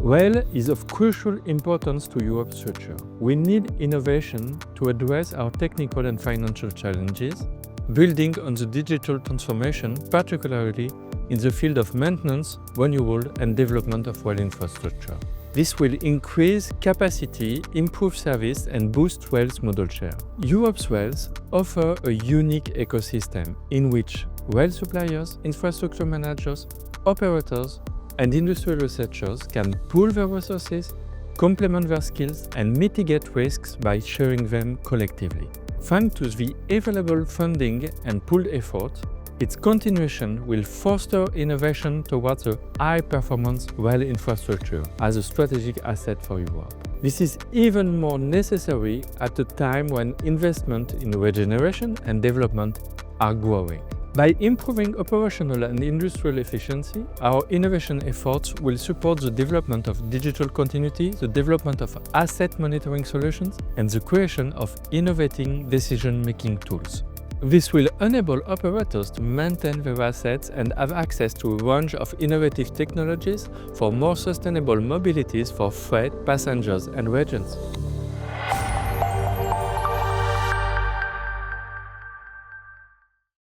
Rail is of crucial importance to Europe's future. We need innovation to address our technical and financial challenges, building on the digital transformation, particularly in the field of maintenance, renewal, and development of rail infrastructure. This will increase capacity, improve service, and boost rail's modal share. Europe's rails offer a unique ecosystem in which rail suppliers, infrastructure managers, operators, and industrial researchers can pool their resources, complement their skills, and mitigate risks by sharing them collectively. Thanks to the available funding and pooled effort, its continuation will foster innovation towards a high-performance rail infrastructure as a strategic asset for Europe. This is even more necessary at a time when investment in regeneration and development are growing. By improving operational and industrial efficiency, our innovation efforts will support the development of digital continuity, the development of asset monitoring solutions, and the creation of innovating decision-making tools. This will enable operators to maintain their assets and have access to a range of innovative technologies for more sustainable mobilities for freight, passengers, and regions.